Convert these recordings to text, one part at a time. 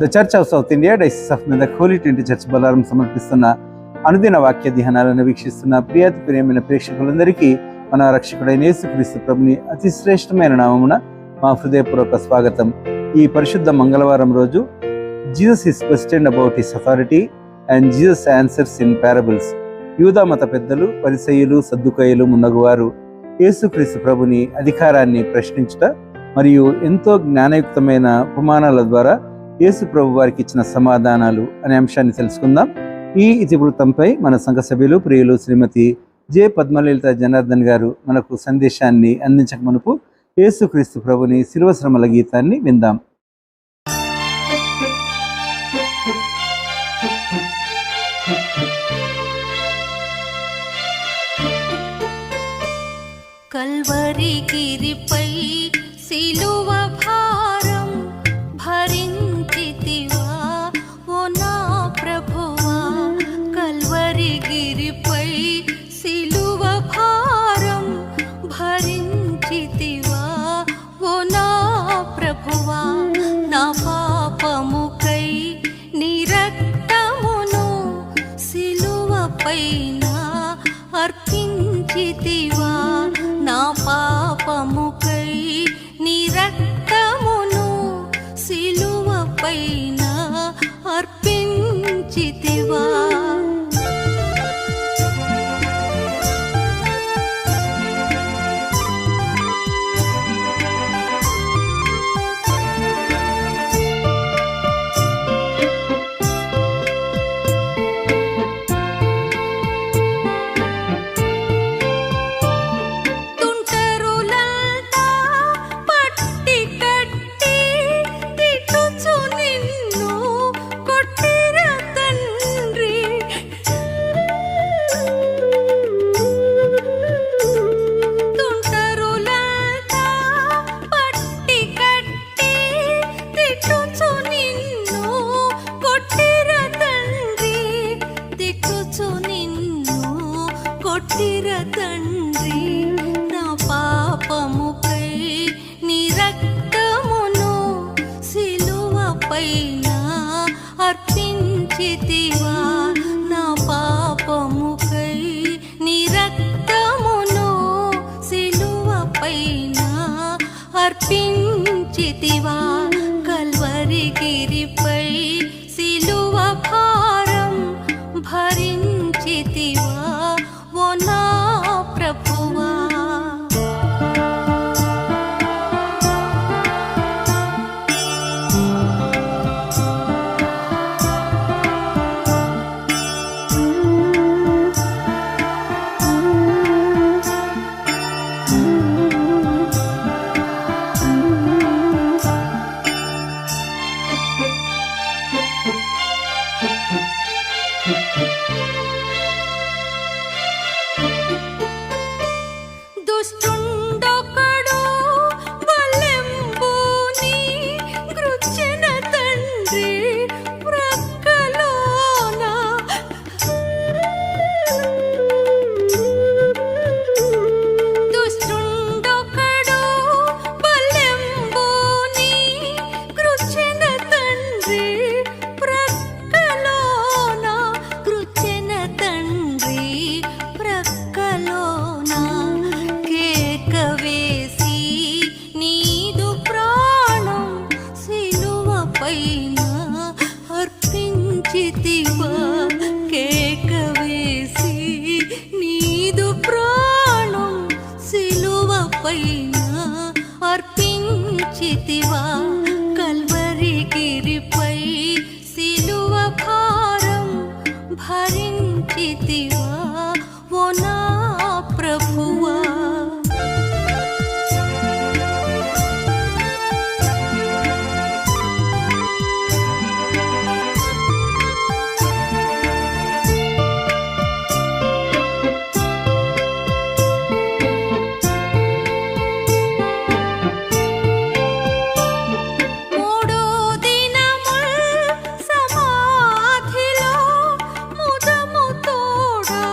The church of South India diocese of Medak holy trinity church Bolarum సమర్పిస్తున్న అనుదిన వాక్య ధ్యానాలను వీక్షిస్తున్న ప్రియమైన ప్రేక్షకులందరికీ మన రక్షకుడైన యేసుక్రీస్తు ప్రభుని అతి శ్రేష్టమైన నామమున మా హృదయపూర్వక స్వాగతం. ఈ పరిశుద్ధ మంగళవారం రోజు Jesus is questioned about his authority and Jesus answers in parables. యూదా మత పెద్దలు, పరిసయ్యులు, సద్దుకయ్యులు మున్నగువారు యేసుక్రీస్తు ప్రభుని అధికారాన్ని ప్రశ్నించుట మరియు ఎంతో జ్ఞానయుక్తమైన ఉపమానాల ద్వారా యేసు ప్రభు వారికి ఇచ్చిన సమాధానాలు అనే అంశాన్ని తెలుసుకుందాం. ఈ ఇతివృత్తంపై మన సంఘ సభ్యులు ప్రియులు శ్రీమతి జె పద్మలలిత జనార్దన్ గారు మనకు సందేశాన్ని అందించక మునుపు యేసుక్రీస్తు ప్రభుని శిలువ శ్రమల గీతాన్ని విందాం. కల్వరి గిరిపై సిలువ భారం భరించితివా ఓ నా ప్రభువా. కల్వరి గిరిపై సిలువ భారం భరించితివా ఓ నా ప్రభువా. నా పాపముకై నీ రక్తమును సిలువపైన అర్పించితివా. నా పాపముకై నీ రక్తమును సిలువపైన అర్పించితివా. తండ్రి నా పాపముకై నీ రక్తమును సిలువపైన అర్పించితివా. నా పాపముకై నీ రక్తమును సిలువపైన అర్పించితివా. కల్వరి గిరిపై సిలువ భారం భరించితివా ఓ నా ప్రభువా. కేక వేసి నీదు ప్రాణం సిలువపైన అర్పించితివా. కల్వరి గిరిపై సిలువ భారం భరించితివా ఓ నా ప్రభువా. సమాధిలో ముదము తోడా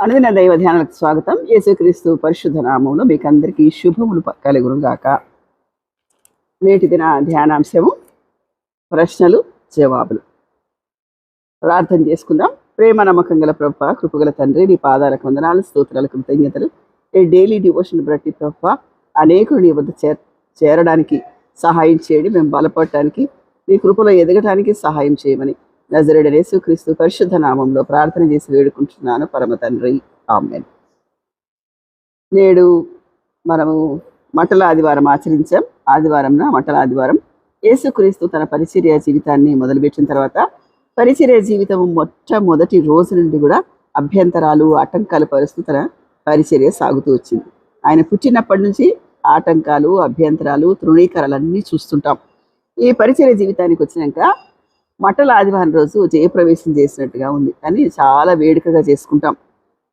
అనుదిన దైవ ధ్యానాలకు స్వాగతం. యేసుక్రీస్తు పరిశుద్ధ నామములో మీకు అందరికీ శుభములు కలుగును గాక. నేటి దిన ధ్యానాంశము ప్రశ్నలు జవాబులు. ప్రార్థన చేసుకుందాం. ప్రేమ నమ్మకం గల ప్రభువా, కృపగల తండ్రి, నీ పాదాలకు వందనాలు, స్తోత్రాలు, కృతజ్ఞతలు. ఈ డైలీ డివోషన్ బట్టి ప్రభువా, అనేకులు నీ వద్ద చేరడానికి సహాయం చేయండి. మేము బలపడటానికి, నీ కృపలో ఎదగటానికి సహాయం చేయమని నజరేయుడైన యేసుక్రీస్తు పరిశుద్ధ నామంలో ప్రార్థన చేసి వేడుకుంటున్నాను పరమ తండ్రి, ఆమేన్. నేడు మనము మట్టల ఆదివారం ఆచరించాం. మట్టల ఆదివారం యేసుక్రీస్తు తన పరిచర్య జీవితాన్ని మొదలుపెట్టిన తర్వాత పరిచర్య జీవితం మొట్టమొదటి రోజు నుండి కూడా అభ్యంతరాలు, ఆటంకాలు పరుస్తూ తన పరిచర్య సాగుతూ వచ్చింది. ఆయన పుట్టినప్పటి నుంచి ఆటంకాలు, అభ్యంతరాలు, తృణీకరాలన్నీ చూస్తుంటాం. ఈ పరిచర్య జీవితానికి వచ్చినాక మట్టల ఆదివారం రోజు జయప్రవేశం చేసినట్టుగా ఉంది, కానీ చాలా వేడుకగా చేసుకుంటాం.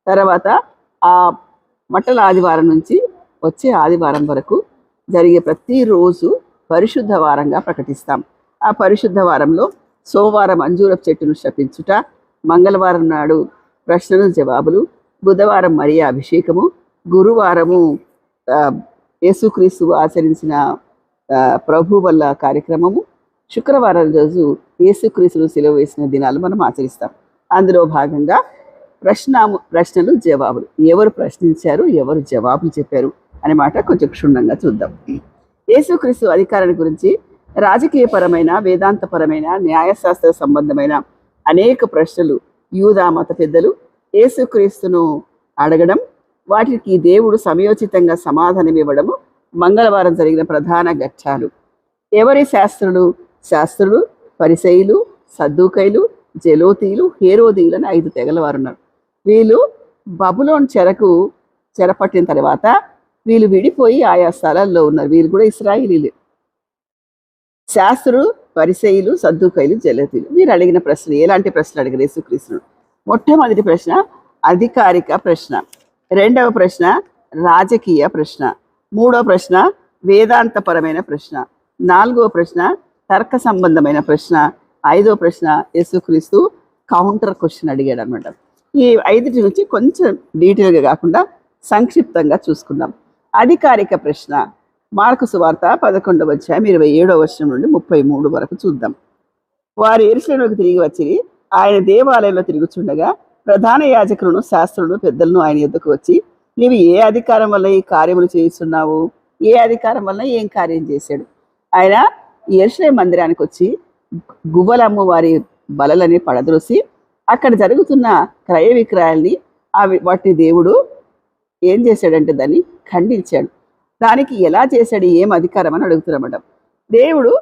తర్వాత ఆ మట్టల ఆదివారం నుంచి వచ్చే ఆదివారం వరకు జరిగే ప్రతిరోజు పరిశుద్ధ వారంగా ప్రకటిస్తాం. ఆ పరిశుద్ధ వారంలో సోమవారం అంజూరపు చెట్టును శపించుట, మంగళవారం నాడు ప్రశ్నలు జవాబులు, బుధవారం మరియా అభిషేకము, గురువారము యేసుక్రీస్తు ఆచరించిన ప్రభు వల్ల కార్యక్రమము, శుక్రవారం రోజు యేసుక్రీస్తును సిలువ వేసిన దినాలు మనం ఆచరిస్తాం. అందులో భాగంగా ప్రశ్నలు జవాబులు. ఎవరు ప్రశ్నించారు, ఎవరు జవాబులు చెప్పారు అనే మాట కొంచెం క్షుణ్ణంగా చూద్దాం. యేసుక్రీస్తు అధికారాన్ని గురించి రాజకీయపరమైన, వేదాంతపరమైన, న్యాయశాస్త్ర సంబంధమైన అనేక ప్రశ్నలు యూదా మత పెద్దలు యేసుక్రీస్తును అడగడం, వాటికి దేవుడు సమయోచితంగా సమాధానం ఇవ్వడము మంగళవారం జరిగిన ప్రధాన ఘట్టాలు. ఎవరి శాస్త్రులు, పరిసయ్యులు, సద్దూకైలు, జెలోతీలు, హేరోదీయులు అని 5 తెగల వారు ఉన్నారు. వీళ్ళు బబులోన్ చెరపట్టిన తర్వాత వీళ్ళు విడిపోయి ఆయా స్థలాల్లో ఉన్నారు. వీళ్ళు కూడా ఇశ్రాయేలీలే. శాస్త్రులు, పరిసయ్యులు, సద్దూకైలు, జెలోతీయులు వీరు అడిగిన ప్రశ్నలు ఎలాంటి ప్రశ్నలు అడిగారు యేసుక్రీస్తును? మొట్టమొదటి ప్రశ్న అధికారిక ప్రశ్న, రెండవ ప్రశ్న రాజకీయ ప్రశ్న, మూడవ ప్రశ్న వేదాంతపరమైన ప్రశ్న, నాలుగవ ప్రశ్న తర్క సంబంధమైన ప్రశ్న, ఐదవ ప్రశ్న యేసుక్రీస్తు కౌంటర్ క్వశ్చన్ అడిగాడు అనమాట. ఈ 5 నుంచి కొంచెం డీటెయిల్గా కాకుండా సంక్షిప్తంగా చూసుకుందాం. అధికారిక ప్రశ్న మార్కు సువార్త 11వ అధ్యాయం 27వ వచనం నుండి 33 వరకు చూద్దాం. వారు యెరూషలేముకు తిరిగి వచ్చి ఆయన దేవాలయంలో తిరుగుచుండగా ప్రధాన యాజకులను, శాస్త్రులను, పెద్దలను ఆయన యొద్దకు వచ్చి, నీవు ఏ అధికారం వల్ల ఈ కార్యములు చేయిస్తున్నావు? ఏ అధికారం వల్ల ఏం కార్యం చేశాడు? ఆయన యెరూషలేము మందిరానికి వచ్చి గువ్వలమ్ము వారి బలలని పడద్రోసి అక్కడ జరుగుతున్న క్రయ విక్రయాల్ని వాటి దేవుడు ఏం చేశాడంటే దాన్ని ఖండించాడు. దానికి ఎలా చేశాడు, ఏం అధికారం అని అడుగుతున్నమాట. దేవుడు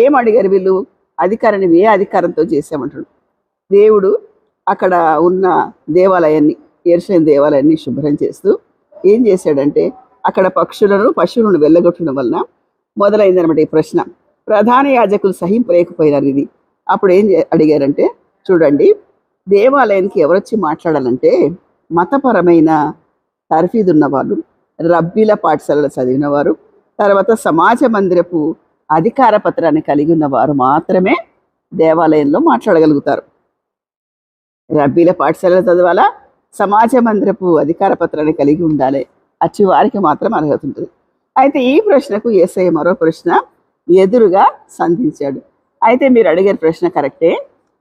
ఏం అడిగారు వీళ్ళు? అధికారాన్ని ఏ అధికారంతో చేశామంటాడు. దేవుడు అక్కడ ఉన్న దేవాలయాన్ని, యెరూషలేము దేవాలయాన్ని శుభ్రం చేస్తూ ఏం చేశాడంటే అక్కడ పశువులను వెళ్ళగొట్టడం వలన మొదలైందనమాట ఈ ప్రశ్న. ప్రధాన యాజకులు సహింపలేకపోయినారు ఇది. అప్పుడు ఏం అడిగారంటే, చూడండి, దేవాలయానికి ఎవరొచ్చి మాట్లాడాలంటే మతపరమైన తర్ఫీదు ఉన్నవాళ్ళు, రబ్బీల పాఠశాలలో చదివిన వారు, తర్వాత సమాజ మందిరపు అధికార పత్రాన్ని కలిగి ఉన్నవారు మాత్రమే దేవాలయంలో మాట్లాడగలుగుతారు. రబ్బీల పాఠశాలలో చదవాలా, సమాజ మందిరపు అధికార పత్రాన్ని కలిగి ఉండాలి. అచ్చి వారికి మాత్రం అర్హత ఉంటుంది. అయితే ఈ ప్రశ్నకు యేసయ్య మరో ప్రశ్న ఎదురుగా సంధించాడు. అయితే మీరు అడిగారు ప్రశ్న కరెక్టే,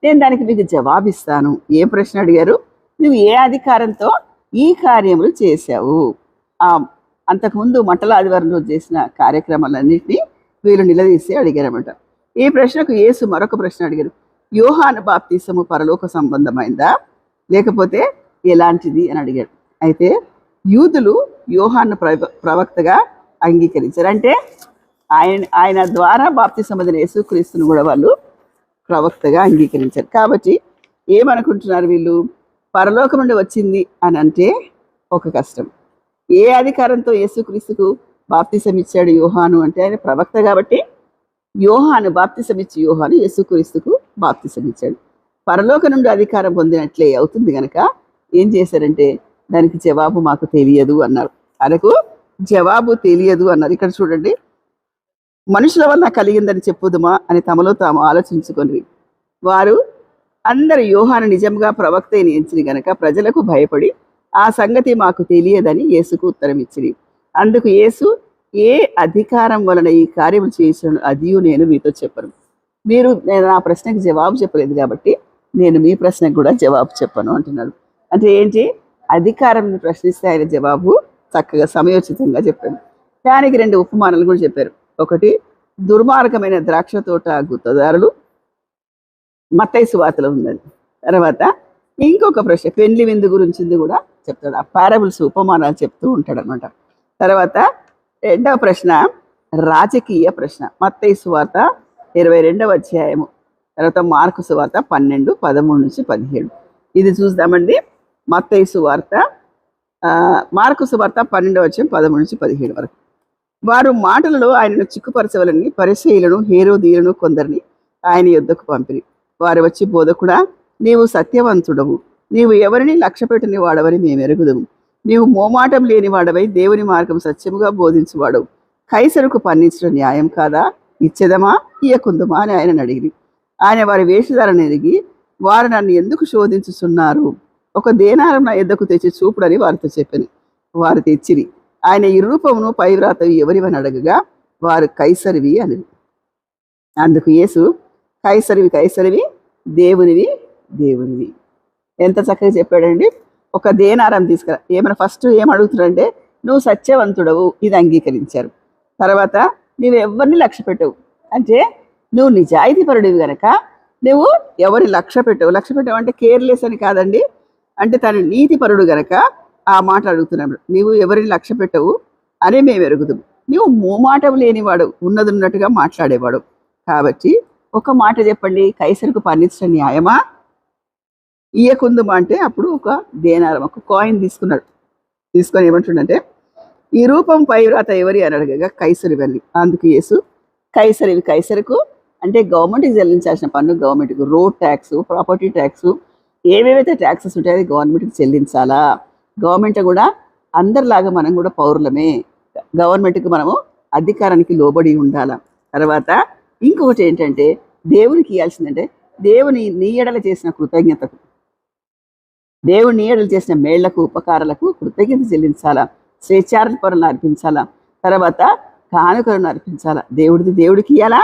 నేను దానికి మీకు జవాబిస్తాను. ఏ ప్రశ్న అడిగారు? నువ్వు ఏ అధికారంతో ఈ కార్యములు చేశావు? అంతకుముందు మట్టల ఆదివారం రోజు చేసిన కార్యక్రమాలన్నింటినీ వీళ్ళు నిలదీసి అడిగారన్నమాట. ఈ ప్రశ్నకు యేసు మరొక ప్రశ్న అడిగారు. యోహాను బాప్తిసము పరలోక సంబంధమైందా, లేకపోతే ఎలాంటిది అని అడిగాడు. అయితే యూదులు యోహాను ప్రవక్తగా అంగీకరించారు. అంటే ఆయన ద్వారా బాప్తిసం పొందిన యేసుక్రీస్తును కూడా వాళ్ళు ప్రవక్తగా అంగీకరించారు. కాబట్టి ఏమనుకుంటున్నారు వీళ్ళు? పరలోకం నుండి వచ్చింది అని అంటే ఒక కష్టం. ఏ అధికారంతో యేసుక్రీస్తుకు బాప్తిసం ఇచ్చాడు యోహాను అంటే ఆయన ప్రవక్త కాబట్టి బాప్తిసం ఇచ్చి యోహాను యేసుక్రీస్తుకు బాప్తిసం ఇచ్చాడు. పరలోకం నుండి అధికారం పొందినట్లే అవుతుంది కనుక ఏం చేశారంటే దానికి జవాబు మాకు తెలియదు అన్నారు. ఆయనకు జవాబు తెలియదు అన్నారు. ఇక్కడ చూడండి, మనుషుల వల్ల కలిగిందని చెప్పుదుమా అని తమలో తాము ఆలోచించుకొని వారు అందరు యోహాను నిజంగా ప్రవక్త అని ఎంచిరి గనక ప్రజలకు భయపడి ఆ సంగతి మాకు తెలియదని యేసుకు ఉత్తరం ఇచ్చిరి. అందుకు యేసు, ఏ అధికారం వలన ఈ కార్యము చేసిన అదియు నేను మీతో చెప్పను. నేను నా ప్రశ్నకి జవాబు చెప్పలేదు కాబట్టి నేను మీ ప్రశ్నకు కూడా జవాబు చెప్పను అంటున్నాడు. అంటే ఏంటి? అధికారం ప్రశ్నిస్తే ఆయన జవాబు చక్కగా సమయోచితంగా చెప్పాడు. దానికి 2 ఉపమానాలు కూడా చెప్పారు. ఒకటి, దుర్మార్గమైన ద్రాక్ష తోట గుత్తదారులు, మత్తయి సువార్తలో ఉందండి. తర్వాత ఇంకొక ప్రశ్న, పెండ్లి విందు గురించింది కూడా చెప్తాడు. ఆ పారబుల్స్ ఉపమానాలు చెప్తూ ఉంటాడు అనమాట. తర్వాత 2వ ప్రశ్న రాజకీయ ప్రశ్న, మత్తయి సువార్త 22వ అధ్యాయము, తర్వాత మార్కు సువార్త 12, 13 నుంచి 17. ఇది చూద్దామండి. మత్తయి సువార్త, మార్కు సువార్త 12వ అధ్యాయం 13 నుంచి 17 వరకు. వారు మాటలలో ఆయనను చిక్కుపరచవలని పరిసయ్యులను హేరోదీయులను కొందరిని ఆయన యొద్దకు పంపిరి. వారు వచ్చి, బోధకుడా, నీవు సత్యవంతుడవు, నీవు ఎవరిని లక్ష్యపెట్టని వాడవని మేము ఎరుగుదము. నీవు మోమాటం లేని వాడవై దేవుని మార్గం సత్యముగా బోధించువాడవు. కైసరుకు పన్నించడం న్యాయం కాదా? ఇచ్చేదమా ఇయ్యకుందమా అని ఆయనను అడిగిరి. ఆయన వారి వేషధారను ఎరిగి, వారు నన్ను ఎందుకు శోధించుచున్నారు? ఒక దేనారం నా ఎద్దకు తెచ్చి చూపుడని వారితో చెప్పాను. వారు తెచ్చిరి. ఆయన ఈ రూపమును పైవ్రాతవి ఎవరివని అడగగా వారు కైసరివి అని. అందుకు యేసు, కైసరివి కైసరివి, దేవునివి దేవునివి. ఎంత చక్కగా చెప్పాడండి. ఒక దేనారం తీసుకురా. ఏమైనా ఫస్ట్ ఏం అడుగుతున్నాడంటే, నువ్వు సత్యవంతుడవు, ఇది అంగీకరించారు. తర్వాత నువ్వు ఎవరిని లక్ష్య పెట్టవు, అంటే నువ్వు నిజాయితీపరుడివి కనుక నువ్వు ఎవరి లక్ష్య పెట్టవు అంటే కేర్లెస్ అని కాదండి, అంటే తను నీతిపరుడు గనక ఆ మాట అడుగుతున్నాడు. నీవు ఎవరిని లక్ష్య పెట్టవు అని మేము ఎరుగుదుము. నువ్వు మోమాటం లేనివాడు, ఉన్నట్టుగా మాట్లాడేవాడు. కాబట్టి ఒక మాట చెప్పండి, కైసరుకు పన్నించడం న్యాయమా ఇయ్యకుందుమా అంటే అప్పుడు ఒక దేనారం, ఒక కాయిన్ తీసుకున్నాడు. తీసుకొని ఏమంటుండంటే, ఈ రూపం పైవ్రాత ఎవరి అని అడగగా కైసరివని. అందుకు యేసు, కైసరివి కైసరుకు, అంటే గవర్నమెంట్కి చెల్లించాల్సిన పన్ను గవర్నమెంట్కి, రోడ్ ట్యాక్స్, ప్రాపర్టీ ట్యాక్స్, ఏమేమైతే ట్యాక్సెస్ ఉంటాయో అది గవర్నమెంట్కి చెల్లించాలా. గవర్నమెంట్ కూడా అందరిలాగా మనం కూడా పౌరులమే, గవర్నమెంట్కి మనము అధికారానికి లోబడి ఉండాలా. తర్వాత ఇంకొకటి ఏంటంటే, దేవునికి ఇవ్వాల్సిందంటే దేవుని నీ ఎడల చేసిన కృతజ్ఞతకు, దేవుని నీ ఎడల చేసిన మేళ్లకు ఉపకారాలకు కృతజ్ఞత చెల్లించాలా, స్వేచ్ఛార్పణలు అర్పించాలా, తర్వాత కానుకలను అర్పించాలా. దేవుడికి ఇవ్వాలా,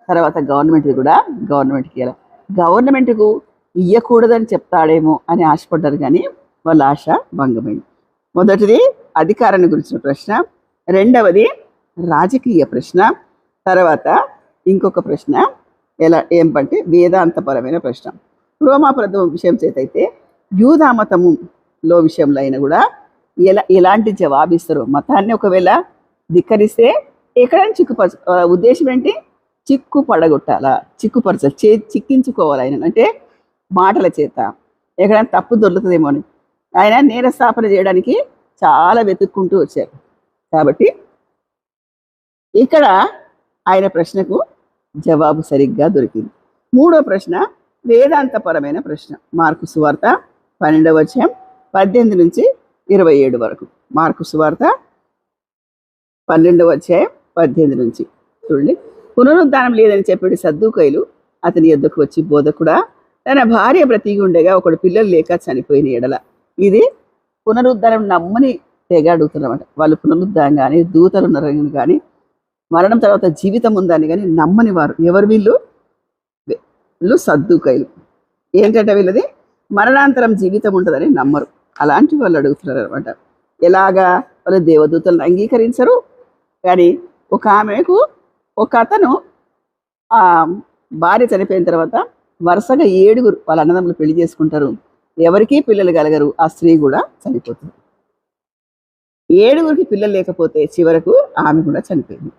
తర్వాత గవర్నమెంట్కి కూడా గవర్నమెంట్కి ఇవ్వాలా. గవర్నమెంట్కు ఇయ్యకూడదని చెప్తాడేమో అని ఆశపడ్డారు, కానీ వాళ్ళ ఆశ భంగమైంది. మొదటిది అధికారాన్ని గురించిన ప్రశ్న, రెండవది రాజకీయ ప్రశ్న, తర్వాత ఇంకొక ప్రశ్న ఏంటంటే వేదాంతపరమైన ప్రశ్న. రోమాపరత్వం విషయం చేతైతే యూదా మతములో విషయంలో అయినా కూడా ఎలాంటి జవాబిస్తారు. మతాన్ని ఒకవేళ ధిక్కరిస్తే ఎక్కడైనా ఉద్దేశం ఏంటి? చిక్కు పడగొట్టాలా, చిక్కించుకోవాలి ఆయన, అంటే మాటల చేత ఎక్కడైనా తప్పు దొరుకుతుందేమో అని ఆయన నేరస్థాపన చేయడానికి చాలా వెతుక్కుంటూ వచ్చారు. కాబట్టి ఇక్కడ ఆయన ప్రశ్నకు జవాబు సరిగ్గా దొరికింది. మూడో ప్రశ్న వేదాంతపరమైన ప్రశ్న. మార్కు సువార్త 12వ అధ్యాయం 18 నుంచి 27 వరకు. మార్కు సువార్త 12వ అధ్యాయం 18 నుంచి చూడండి. పునరుద్ధానం లేదని చెప్పేది సద్దూకయ్యులు అతని యొద్దకు వచ్చి, బోధకుడా, తన భార్య బ్రతికి ఉండగా ఒకడు పిల్లలు లేక చనిపోయిన ఎడల. ఇది పునరుద్ధానం నమ్మని తెగ అడుగుతున్నమాట. వాళ్ళు పునరుద్ధానం కానీ, దూతలు ఉన్నారని కానీ, మరణం తర్వాత జీవితం ఉందని కానీ నమ్మని వారు. ఎవరు వీళ్ళు? సద్దూకయ్యులు. ఏంటంటే వీళ్ళది మరణాంతరం జీవితం ఉంటుందని నమ్మరు. అలాంటి వాళ్ళు అడుగుతున్నారు అనమాట. ఎలాగా? వాళ్ళు దేవదూతలను అంగీకరించరు, కానీ ఒక అతను ఆ భార్య చనిపోయిన తర్వాత వరుసగా 7 వాళ్ళ అన్నదమ్ములు పెళ్లి చేసుకుంటారు. ఎవరికీ పిల్లలు కలగరు. ఆ స్త్రీ కూడా చనిపోతుంది. 7 పిల్లలు లేకపోతే చివరకు ఆమె కూడా చనిపోయింది.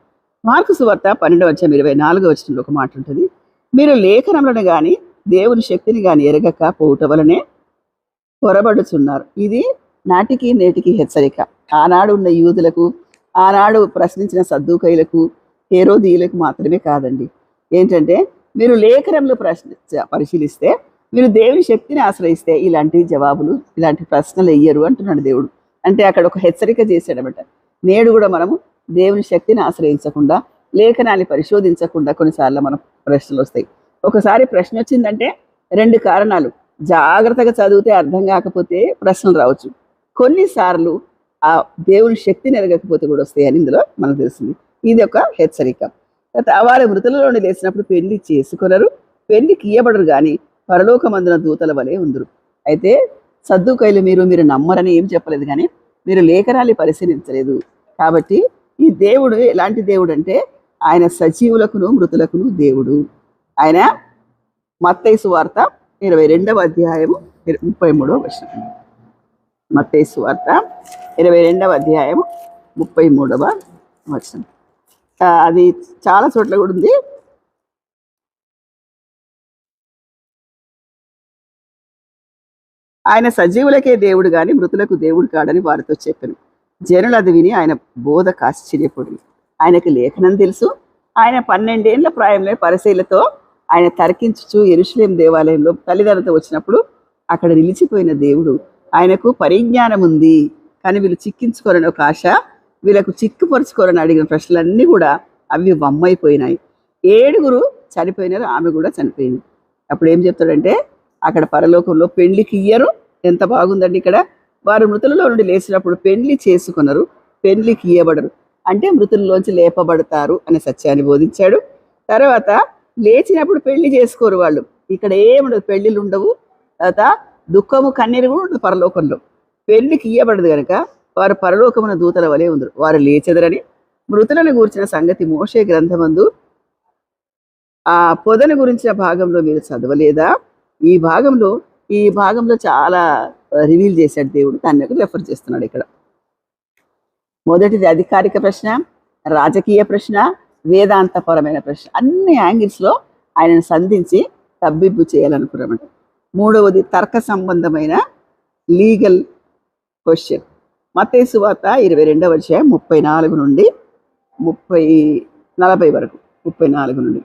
మార్కు సువార్త 12వ అధ్యాయం 24వ వచనంలో ఒక మాట ఉంటుంది, మీరు లేఖనములను కానీ దేవుని శక్తిని కానీ ఎరగక పోవుట వలనే పొరబడుచున్నారు. ఇది నాటికి నేటికి హెచ్చరిక. ఆనాడు ఉన్న యూదులకు, ఆనాడు ప్రశ్నించిన సద్దూకయ్యులకు, హేరోదీయులకు మాత్రమే కాదండి. ఏంటంటే మీరు లేఖనంలో పరిశీలిస్తే, మీరు దేవుని శక్తిని ఆశ్రయిస్తే ఇలాంటి జవాబులు, ఇలాంటి ప్రశ్నలు వెయ్యరు అంటున్నాడు దేవుడు. అంటే అక్కడ ఒక హెచ్చరిక చేశాడనమాట. నేడు కూడా మనము దేవుని శక్తిని ఆశ్రయించకుండా, లేఖనాన్ని పరిశోధించకుండా కొన్నిసార్లు మన ప్రశ్నలు వస్తాయి. ఒకసారి ప్రశ్న వచ్చిందంటే 2 కారణాలు. జాగ్రత్తగా చదివితే అర్థం కాకపోతే ప్రశ్నలు రావచ్చు. కొన్నిసార్లు ఆ దేవుని శక్తిని ఎరగకపోతే కూడా వస్తాయని ఇందులో మనకు తెలిసింది. ఇది ఒక హెచ్చరిక. వారు మృతులలో నుండి లేచినప్పుడు పెళ్లి చేసుకొనరు, పెళ్లికి ఇయ్యబడరు కానీ పరలోకమందున దూతల వలె ఉందరు. అయితే సద్దుకైలు మీరు నమ్మరని ఏం చెప్పలేదు, కానీ మీరు లేఖనాన్ని పరిశీలించలేదు. కాబట్టి ఈ దేవుడు ఎలాంటి దేవుడు అంటే ఆయన సజీవులకును మృతులకును దేవుడు. ఆయన మత్తయి సువార్త 22వ అధ్యాయము 33వ వచనం. మత్తయి సువార్త 22వ అధ్యాయము 33వ వచనం. అది చాలా చోట్ల కూడా ఉంది. ఆయన సజీవులకే దేవుడు గాని మృతులకు దేవుడు కాడని వారితో చెప్పాను. జనులు అది విని ఆయన బోధకు ఆశ్చర్యపడి, ఆయనకు లేఖనం తెలుసు. ఆయన 12 ఏళ్ల ప్రాయంలో పరిసయ్యులతో ఆయన తర్కించుచు యెరూషలేము దేవాలయంలో తల్లిదండ్రులతో వచ్చినప్పుడు అక్కడ నిలిచిపోయిన దేవుడు. ఆయనకు పరిజ్ఞానం ఉంది కానీ వీళ్ళు చిక్కించుకోరని ఒక ఆశ, వీళ్ళకు చిక్కుపరుచుకోరని అడిగిన ప్రశ్నలన్నీ కూడా అవి వమ్మైపోయినాయి. 7 చనిపోయినారు, ఆమె కూడా చనిపోయింది. అప్పుడు ఏం చెప్తాడంటే అక్కడ పరలోకంలో పెళ్లికి ఇయ్యరు. ఎంత బాగుందండి ఇక్కడ. వారు మృతులలో నుండి లేచినప్పుడు పెళ్లి చేసుకున్నారు, పెళ్లికి ఇయ్యబడరు. అంటే మృతుల్లోంచి లేపబడతారు అనే సత్యాన్ని బోధించాడు. తర్వాత లేచినప్పుడు పెళ్లి చేసుకోరు వాళ్ళు. ఇక్కడ ఏముండదు, పెళ్లిళ్ళు ఉండవు. తర్వాత దుఃఖము కన్నీరు కూడా ఉండదు పరలోకంలో. పెళ్లికి ఇయ్యబడదు కనుక వారు పరలోకమున దూతల వలె ఉందరు. వారు లేచెదరని మృతులను గూర్చిన సంగతి మోషే గ్రంథమందు ఆ పొదను గురించిన భాగంలో మీరు చదవలేదా? ఈ భాగంలో చాలా రివీల్ చేశాడు దేవుడు. దాన్ని రెఫర్ చేస్తున్నాడు ఇక్కడ. మొదటిది అధికారిక ప్రశ్న, రాజకీయ ప్రశ్న, వేదాంతపరమైన ప్రశ్న. అన్ని యాంగిల్స్లో ఆయనను సంధించి తబ్బిబ్బు చేయాలనుకున్నామంట. 3వది తర్క సంబంధమైన లీగల్ క్వశ్చన్. మత్తయి సువార్త 22వ అధ్యాయం 34 నుండి 40 వరకు. 34 నుండి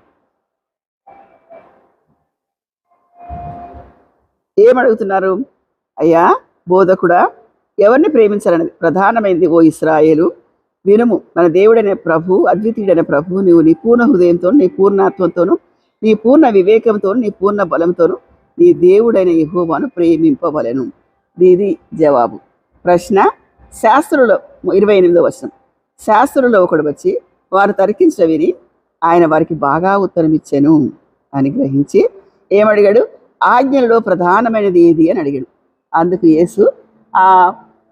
ఏమడుగుతున్నారు? అయ్యా బోధకుడా, ఎవరిని ప్రేమించాలన్నది ప్రధానమైనది. ఓ ఇశ్రాయేలు వినుము, మన దేవుడైన ప్రభు, అద్వితీయుడైన ప్రభు, నీవు నీ పూర్ణ హృదయంతో, నీ పూర్ణాత్మంతోను, నీ పూర్ణ వివేకంతోను, నీ పూర్ణ బలంతోను నీ దేవుడైన యెహోవాను ప్రేమింపవలెను. ఇది జవాబు. ప్రశ్న, శాస్త్రులో 28వ వచనం. శాస్త్రులో ఒకడు వచ్చి వారు తర్కించిన విని ఆయన వారికి బాగా ఉత్తరం ఇచ్చాను అని గ్రహించి ఏమడిగాడు? ఆజ్ఞలలో ప్రధానమైనది ఏది అని అడిగాడు. అందుకు యేసు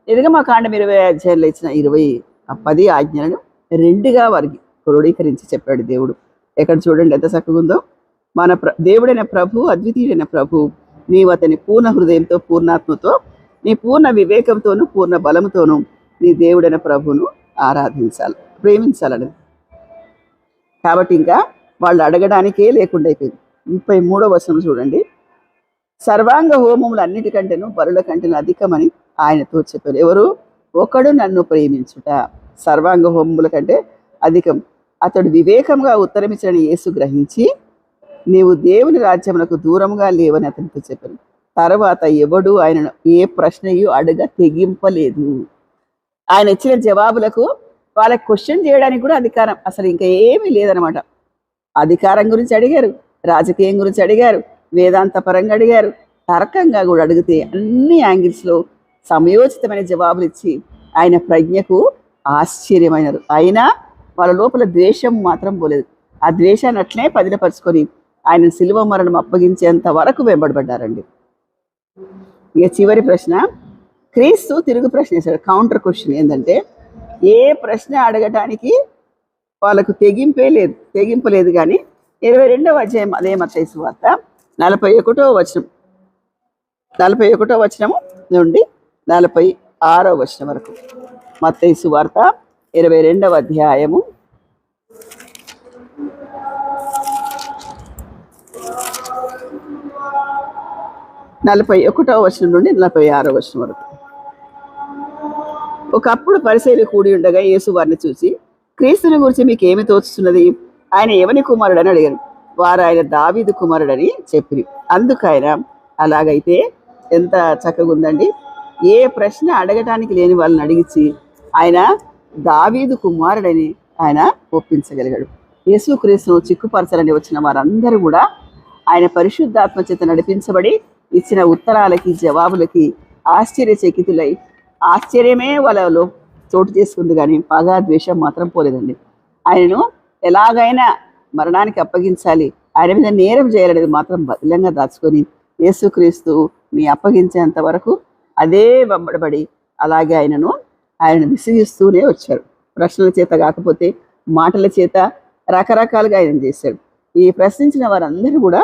నిర్గమకాండం 20వ అధ్యాయంలో ఇచ్చిన 10 ఆజ్ఞలను 2గా వారికి క్రోడీకరించి చెప్పాడు దేవుడు. ఎక్కడ చూడండి ఎంత చక్కగా ఉందో. మన దేవుడైన ప్రభు, అద్వితీయుడైన ప్రభు, నీవు అతని పూర్ణ హృదయంతో, పూర్ణాత్మతో, నీ పూర్ణ వివేకంతోనూ పూర్ణ బలంతోనూ నీ దేవుడైన ప్రభును ఆరాధించాలి, ప్రేమించాలని. కాబట్టి ఇంకా వాళ్ళు అడగడానికే లేకుండా అయిపోయింది. 33వ వచనం చూడండి. సర్వాంగ హోమములు అన్నిటికంటేను బలుల కంటేను అధికమని ఆయనతో చెప్పారు. ఎవరు? ఒకడు నన్ను ప్రేమించుట సర్వాంగ హోమముల కంటే అధికం. అతడు వివేకంగా ఉత్తరమిచ్చని యేసు గ్రహించి నీవు దేవుని రాజ్యమునకు దూరంగా లేవని అతనితో చెప్పాను. తర్వాత ఎవడు ఆయనను ఏ ప్రశ్నయు అడగ తెగింపలేదు. ఆయన ఇచ్చిన జవాబులకు వాళ్ళకి క్వశ్చన్ చేయడానికి కూడా అధికారం అసలు ఇంకా ఏమీ లేదనమాట. అధికారం గురించి అడిగారు, రాజకీయం గురించి అడిగారు, వేదాంత పరంగా అడిగారు, తర్కంగా కూడా అడిగితే అన్ని యాంగిల్స్లో సమయోచితమైన జవాబులు ఇచ్చి ఆయన ప్రజ్ఞకు ఆశ్చర్యమైనారు. అయినా వాళ్ళ లోపల ద్వేషం మాత్రం పోలేదు. ఆ ద్వేషాన్ని అట్లనే పదిలపరుచుకొని ఆయన శిలువ మరణం అప్పగించేంత వరకు వెంబడబడ్డారండి. ఇక చివరి ప్రశ్న, క్రీస్తు తిరుగు ప్రశ్న వేశాడు. కౌంటర్ క్వశ్చన్ ఏంటంటే, ఏ ప్రశ్న అడగటానికి వాళ్ళకు తెగింపు లేదు. కానీ 22వ అధ్యాయం అదే మత్తయి సువార్త 41వ వచనము నుండి 46వ వచనం వరకు. మత్తయి సువార్త 22వ అధ్యాయము 41వ వచనం నుండి 46వ వచనం వరకు. ఒకప్పుడు పరిసయ్యులు కూడి ఉండగా యేసు వారిని చూసి, క్రీస్తుని గురించి మీకు ఏమి తోచుతున్నది? ఆయన ఎవని కుమారుడని అడిగారు. వారు ఆయన దావీదు కుమారుడని చెప్పి. అందుకు ఆయన, అలాగైతే ఎంత చక్కగా ఉందండి. ఏ ప్రశ్న అడగటానికి లేని వాళ్ళని అడిగించి ఆయన దావీదు కుమారుడని ఆయన ఒప్పించగలిగాడు. యేసుక్రీస్తును చిక్కుపరచాలని వచ్చిన వారందరూ కూడా ఆయన పరిశుద్ధాత్మ చేత నడిపించబడి ఇచ్చిన ఉత్తరాలకి జవాబులకి ఆశ్చర్యచకితులై ఆశ్చర్యమే వాళ్ళలో చోటు చేసుకుంది, కానీ పగ ద్వేషం మాత్రం పోలేదండి. ఆయనను ఎలాగైనా మరణానికి అప్పగించాలి, ఆయన మీద నేరం చేయాలనేది మాత్రం బదిలంగా దాచుకొని యేసుక్రీస్తుని అప్పగించేంత వరకు అదే వెంబడబడి అలాగే ఆయన విసిగిస్తూనే వచ్చారు. ప్రశ్నల చేత కాకపోతే మాటల చేత రకరకాలుగా ఆయన చేశాడు. ఈ ప్రశ్నించిన వారందరూ కూడా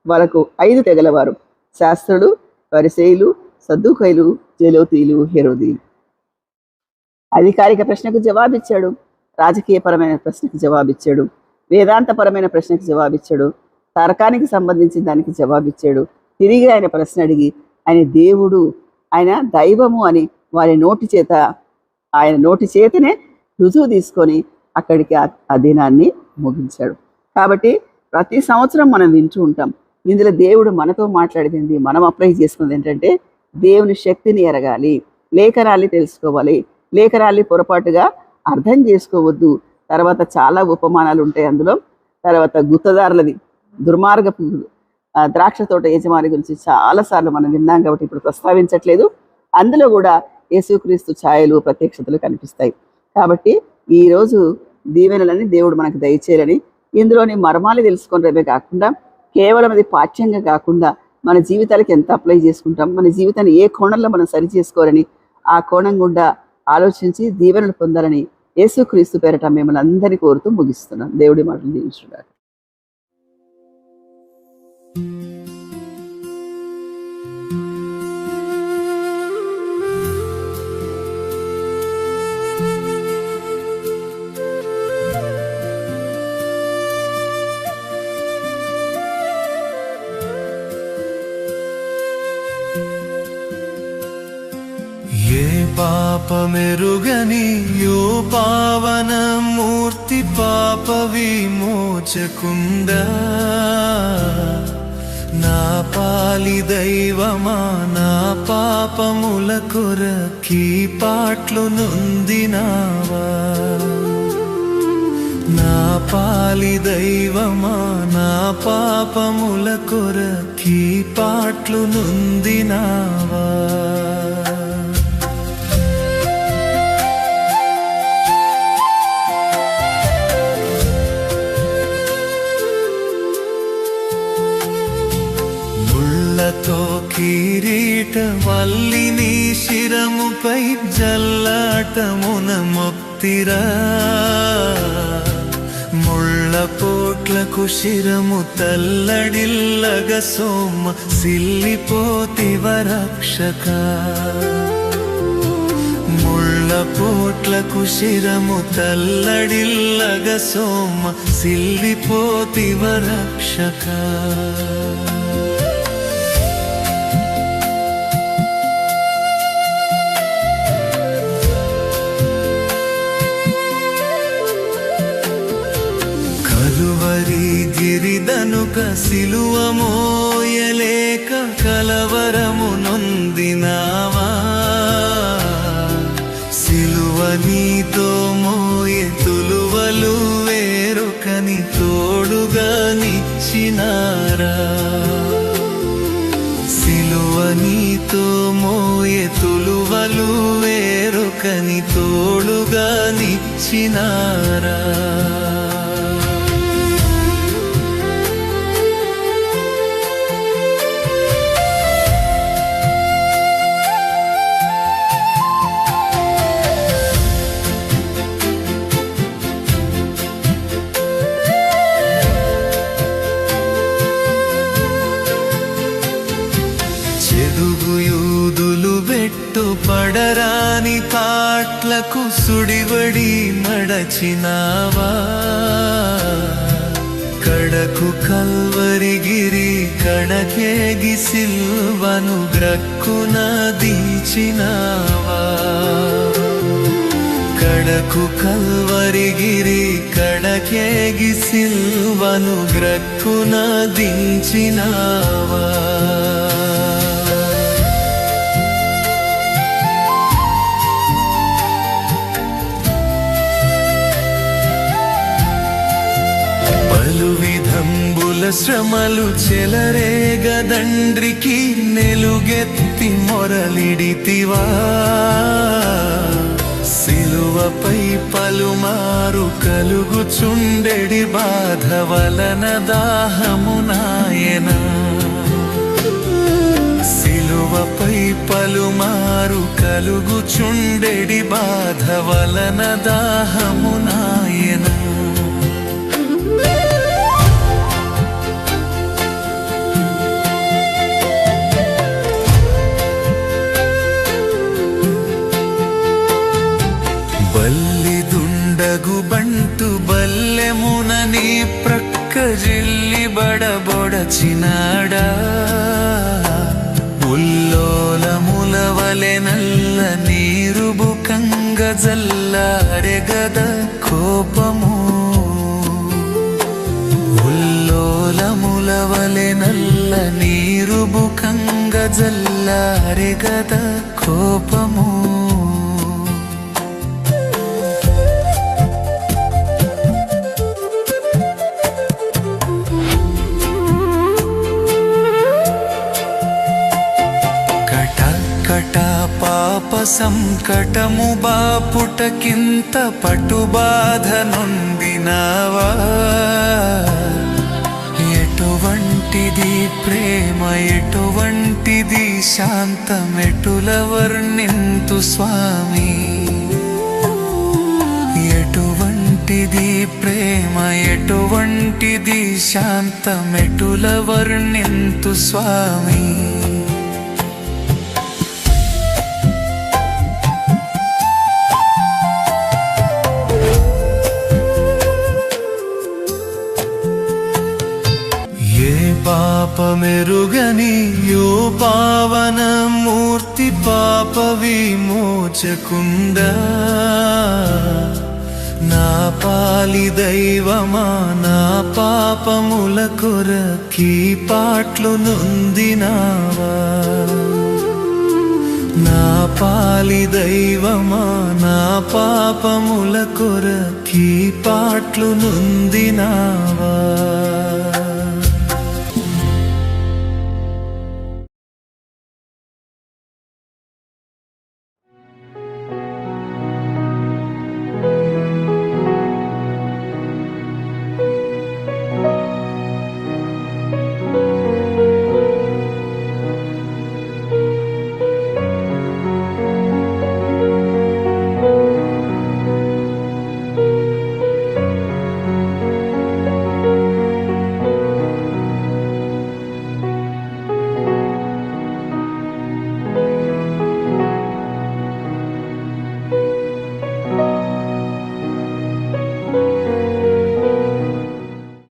వాళ్ళకు 5 తెగలవారు: శాస్త్రులు, పరిసయ్యులు, సద్దూకయ్యులు, జలోతీయులు, హెరోదీయులు. అధికారిక ప్రశ్నకు జవాబిచ్చాడు, రాజకీయపరమైన ప్రశ్నకు జవాబిచ్చాడు, వేదాంతపరమైన ప్రశ్నకు జవాబిచ్చాడు, తర్కానికి సంబంధించిన దానికి జవాబిచ్చాడు. తిరిగి ఆయన ప్రశ్న అడిగి ఆయన దేవుడు, ఆయన దైవము అని ఆయన నోటి చేతనే రుజువు తీసుకొని అక్కడికి ఆ దినాన్ని ముగించాడు. కాబట్టి ప్రతి సంవత్సరం మనం వింటూ ఉంటాం. ఇందులో దేవుడు మనతో మాట్లాడింది, మనం అప్లై చేసుకున్నది ఏంటంటే దేవుని శక్తిని ఎరగాలి, లేఖనాల్ని తెలుసుకోవాలి, లేఖనాల్ని పొరపాటుగా అర్థం చేసుకోవద్దు. తర్వాత చాలా ఉపమానాలు ఉంటాయి అందులో. తర్వాత గుత్తదారులది, దుర్మార్గపు ద్రాక్ష తోట యజమాని గురించి చాలాసార్లు మనం విన్నాం కాబట్టి ఇప్పుడు ప్రస్తావించట్లేదు. అందులో కూడా యేసుక్రీస్తు ఛాయలు, ప్రత్యక్షతలు కనిపిస్తాయి. కాబట్టి ఈరోజు దీవెనలని దేవుడు మనకు దయచేయాలని, ఇందులోని మర్మాలు తెలుసుకోవడమే కాకుండా కేవలం అది పాఠ్యంగా కాకుండా మన జీవితాలకు ఎంత అప్లై చేసుకుంటాం, మన జీవితాన్ని ఏ కోణంలో మనం సరి చేసుకోవాలని ఆ కోణం గుండా ఆలోచించి దీవెనలు పొందాలని యేసుక్రీస్తు పేరట మిమ్మల్ని అందరినీ కోరుతూ ముగిస్తున్నాం. దేవుడి మాటలు దీవించుగాక. పాపమెరుగని యో పావన మూర్తి పాప విమోచకుందా, నా పాలి దైవమా నా పాపముల కొరకి పాట్లు నొందినావా, నా పాలి దైవమా నా పాపముల కొరకి పాట్లు నొందినావా. తో కిరీట వల్లిని శిరముపై జల్లాటమున మొక్తిరా, ముళ్ళ పోట్లకు శిరము తల్లడిల్లగ సోమ సిల్లిపోతివ రక్షక, ముళ్ళ పోట్లకు శిరము తల్లడిల్లగ సోమ సిల్లిపోతివ రక్షక. కలువరి గిరిదనుక సిలువ మోయలేక కలవరము నొందినావా, సిలువ నీతో మోయే తులువలు వేరొకని తోడుగా నిచ్చినారా, సిలువ నీతో మోయే తులువలు వేరొకని తోడుగా నిచ్చినారా. పడరాని పాట్లకు సుడివడి నడచినావా, కడకు కల్వరిగిరి కడకేగి సిల్వను గ్రక్కున దించినావా, కడకు కల్వరిగిరి కడకేగి సిల్వను గ్రక్కున దించినావా. పలు విధంబుల శ్రమలు చెలరేగదండ్రికి నెలుగెత్తి మొరలిడితివా సిలువపై పలుమారు కలుగుచుండెడి బాధ వలన దాహము నాయనా సిలువపై పలుమారు కలుగుచుండెడి బాధ వలన దాహము నాయనా బల్లిదుండగు బంటు బల్లెమున నీ ప్రక్క జిల్లి బడబొడచినాడా ఉల్లోలముల వలె నల్ల నీరుబుకంగ జల్లారెగద కోపము ఉల్లోలముల వలె నల్ల నీరుబుకంగ జల్లారెగద కోపము పాప సంకటము బాపుటకింత పటుబాధ నొందినావా ఎటువంటిది ప్రేమ ఎటువంటిది శాంతమెటుల వర్ణింతు స్వామి ఎటువంటిది ప్రేమ ఎటువంటిది శాంతమెటుల వర్ణింతు స్వామి పాపమెరుగని యో పావన మూర్తి పాప విమోచకుందా నా పాలి దైవమా నా పాపముల కొరకి పాట్లు నొందినావా నా పాలి దైవమా నా పాపముల కొరకి పాట్లు నొందినావా